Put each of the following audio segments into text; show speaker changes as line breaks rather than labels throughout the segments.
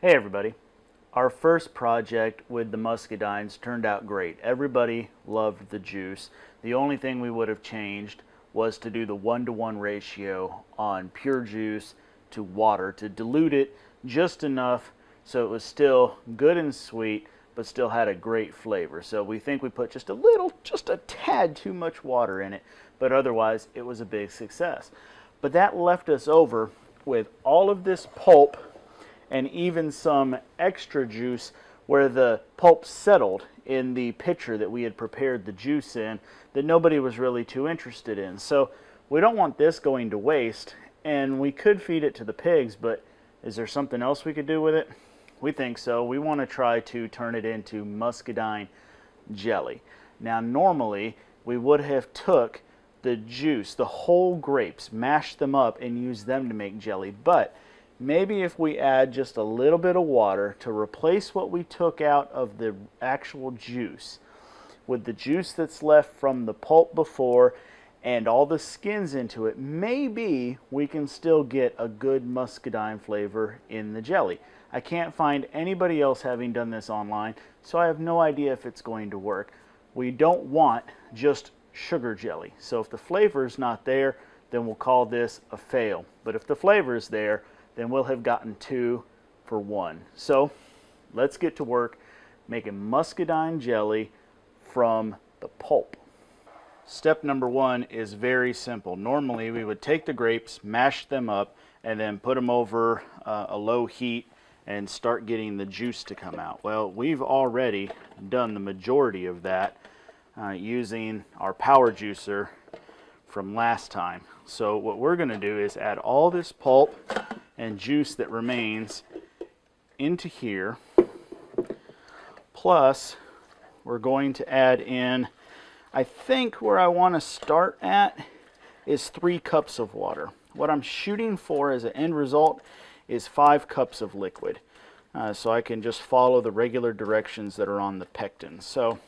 Hey everybody. Our first project with the muscadines turned out great. Everybody loved the juice. The only thing we would have changed was to do the 1-to-1 ratio on pure juice to water to dilute it just enough so it was still good and sweet but still had a great flavor. So we think we put just a tad too much water in it, but otherwise it was a big success. But that left us over with all of this pulp and even some extra juice where the pulp settled in the pitcher that we had prepared the juice in that nobody was really too interested in. So we don't want this going to waste, and we could feed it to the pigs, but is there something else we could do with it? We think so. We want to try to turn it into muscadine jelly. Now normally we would have took the juice, the whole grapes, mashed them up and used them to make jelly, but maybe if we add just a little bit of water to replace what we took out of the actual juice with the juice that's left from the pulp before and all the skins into it, maybe we can still get a good muscadine flavor in the jelly. I can't find anybody else having done this online, so I have no idea if it's going to work. We don't want just sugar jelly, so if the flavor is not there, then we'll call this a fail. But if the flavor is there, then we'll have gotten 2 for 1. So let's get to work making muscadine jelly from the pulp. Step number 1 is very simple. Normally we would take the grapes, mash them up, and then put them over a low heat and start getting the juice to come out. Well, we've already done the majority of that using our power juicer from last time. So what we're going to do is add all this pulp and juice that remains into here, plus we're going to add in, I think where I want to start at is 3 cups of water. What I'm shooting for as an end result is 5 cups of liquid, so I can just follow the regular directions that are on the pectin. So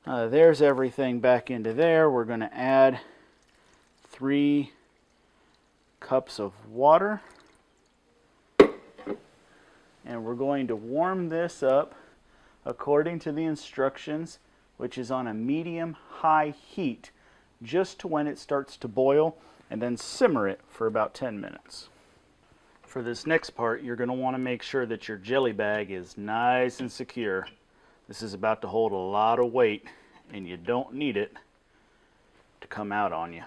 there's everything back into there. We're going to add 3 cups of water, and we're going to warm this up according to the instructions, which is on a medium-high heat, just to when it starts to boil, and then simmer it for about 10 minutes. For this next part, you're going to want to make sure that your jelly bag is nice and secure. This is about to hold a lot of weight, and you don't need it to come out on you.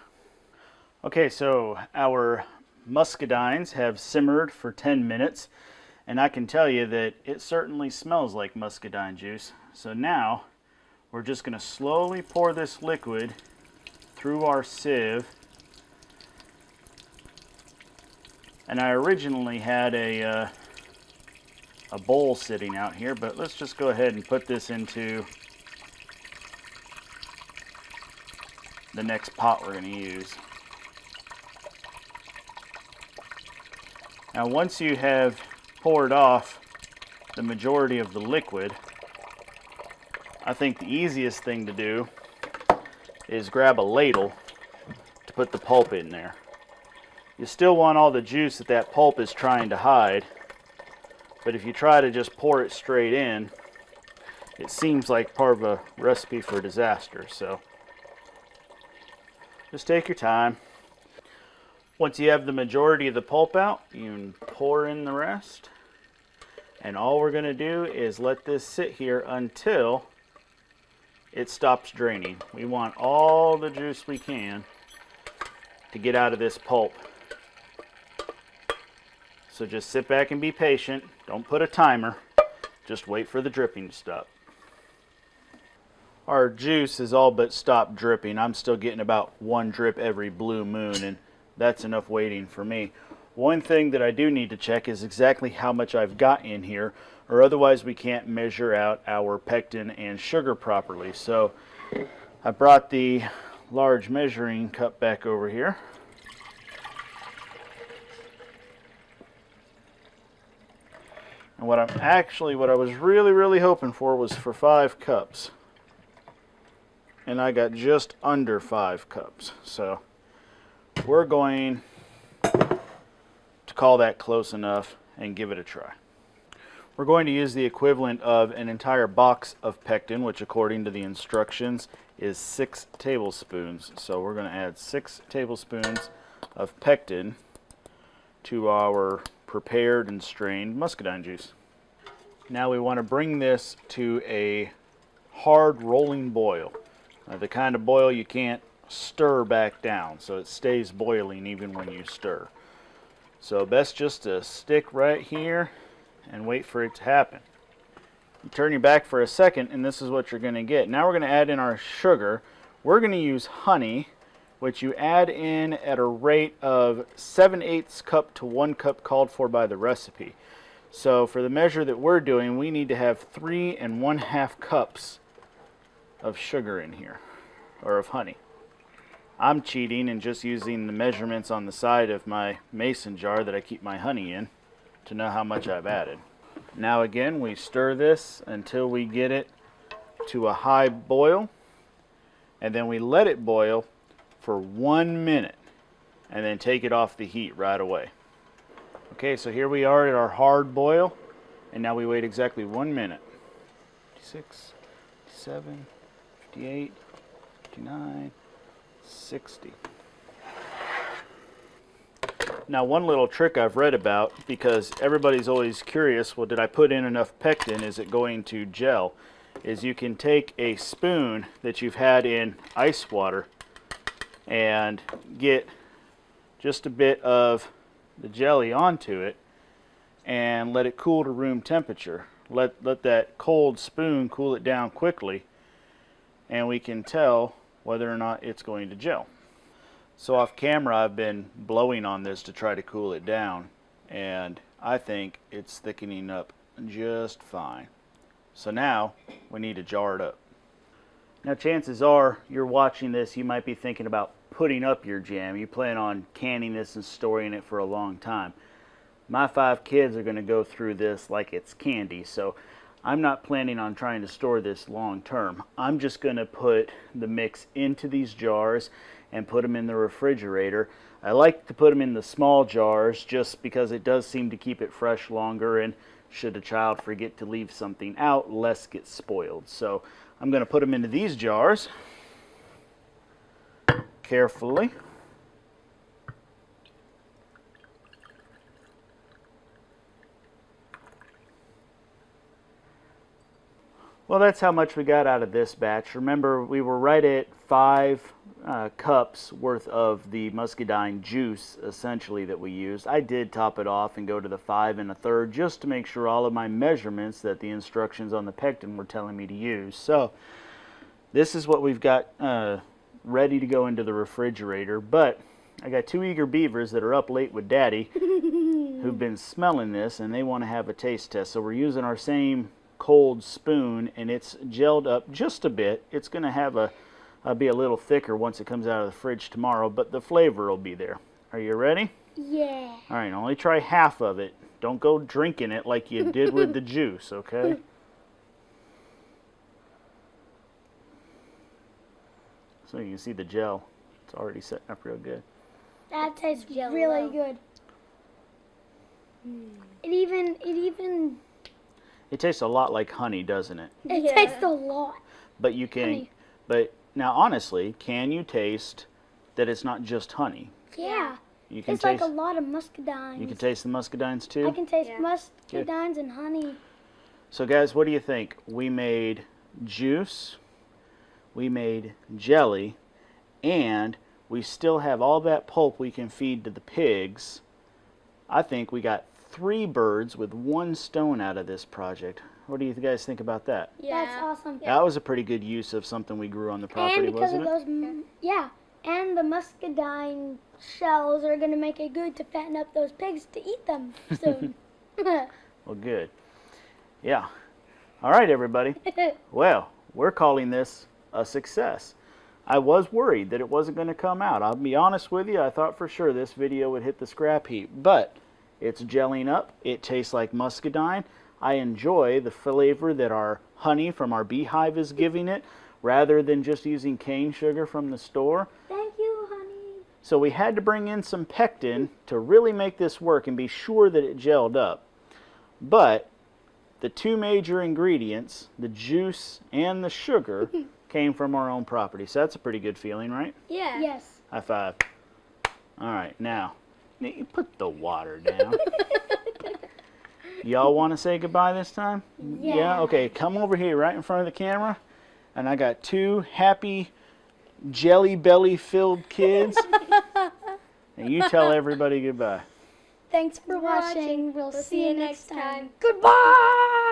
Okay, so our muscadines have simmered for 10 minutes, and I can tell you that it certainly smells like muscadine juice. So now we're just going to slowly pour this liquid through our sieve. And I originally had a bowl sitting out here, but let's just go ahead and put this into the next pot we're going to use. Now once you have poured off the majority of the liquid, I think the easiest thing to do is grab a ladle to put the pulp in there. You still want all the juice that pulp is trying to hide, but if you try to just pour it straight in, it seems like part of a recipe for disaster. So just take your time. Once you have the majority of the pulp out, you can pour in the rest. And all we're going to do is let this sit here until it stops draining. We want all the juice we can to get out of this pulp. So just sit back and be patient. Don't put a timer. Just wait for the dripping to stop. Our juice is all but stopped dripping. I'm still getting about 1 drip every blue moon, and that's enough waiting for me. One thing that I do need to check is exactly how much I've got in here, or otherwise we can't measure out our pectin and sugar properly. So I brought the large measuring cup back over here. And what I was really hoping for was for 5 cups. And I got just under 5 cups. So we're going to call that close enough and give it a try. We're going to use the equivalent of an entire box of pectin, which according to the instructions is 6 tablespoons. So we're going to add 6 tablespoons of pectin to our prepared and strained muscadine juice. Now we want to bring this to a hard rolling boil. The kind of boil you can't stir back down, so it stays boiling even when you stir. So best just to stick right here and wait for it to happen. You turn your back for a second and this is what you're going to get. Now we're going to add in our sugar. We're going to use honey, which you add in at a rate of 7/8 cup to 1 cup called for by the recipe. So for the measure that we're doing, we need to have 3 1/2 cups of sugar in here, or of honey. I'm cheating and just using the measurements on the side of my mason jar that I keep my honey in to know how much I've added. Now again, we stir this until we get it to a high boil, and then we let it boil for 1 minute and then take it off the heat right away. Okay, so here we are at our hard boil, and now we wait exactly 1 minute. 56, 57, 58, 59, 60. Now one little trick I've read about, because everybody's always curious, well, did I put in enough pectin, is it going to gel, is you can take a spoon that you've had in ice water and get just a bit of the jelly onto it and let it cool to room temperature. Let that cold spoon cool it down quickly, and we can tell whether or not it's going to gel. So off camera I've been blowing on this to try to cool it down, and I think it's thickening up just fine. So now we need to jar it up. Now chances are you're watching this, you might be thinking about putting up your jam. You plan on canning this and storing it for a long time. My 5 kids are going to go through this like it's candy, so I'm not planning on trying to store this long term. I'm just going to put the mix into these jars and put them in the refrigerator. I like to put them in the small jars just because it does seem to keep it fresh longer, and should a child forget to leave something out, less gets spoiled. So I'm going to put them into these jars carefully. Well, that's how much we got out of this batch. Remember, we were right at 5 cups worth of the muscadine juice, essentially, that we used. I did top it off and go to the 5 1/3 just to make sure all of my measurements that the instructions on the pectin were telling me to use. So this is what we've got ready to go into the refrigerator. But I got 2 eager beavers that are up late with Daddy who've been smelling this, and they want to have a taste test. So we're using our same cold spoon, and it's gelled up just a bit. It's going to have be a little thicker once it comes out of the fridge tomorrow, but the flavor will be there. Are you ready?
Yeah.
All right, only try half of it. Don't go drinking it like you did with the juice, okay? So you can see the gel. It's already setting up real good.
That tastes really good.
It tastes a lot like honey, doesn't it?
It tastes a lot.
But you can,
honey.
But now honestly, can you taste that it's not just honey?
Yeah.
You can
It's
taste,
like a lot of muscadines.
You can taste the muscadines too?
I can taste muscadines and honey.
So guys, what do you think? We made juice, we made jelly, and we still have all that pulp we can feed to the pigs. I think we got 3 birds with 1 stone out of this project. What do you guys think about that?
Yeah. That's awesome.
That was a pretty good use of something we grew on the property,
and because
wasn't
of
it?
those, yeah, and the muscadine shells are going to make it good to fatten up those pigs to eat them soon.
Well, good. Yeah. All right, everybody. Well, we're calling this a success. I was worried that it wasn't going to come out. I'll be honest with you, I thought for sure this video would hit the scrap heap, but it's gelling up. It tastes like muscadine. I enjoy the flavor that our honey from our beehive is giving it, rather than just using cane sugar from the store.
Thank you, honey.
So we had to bring in some pectin to really make this work and be sure that it gelled up. But the two major ingredients, the juice and the sugar, came from our own property. So that's a pretty good feeling, right?
Yeah.
Yes.
High five. All right, now, you put the water down. Y'all want to say goodbye this time?
Yeah.
Okay, come over here right in front of the camera. And I got two happy jelly belly filled kids. And you tell everybody goodbye.
Thanks for watching. We'll see you next time.
Goodbye!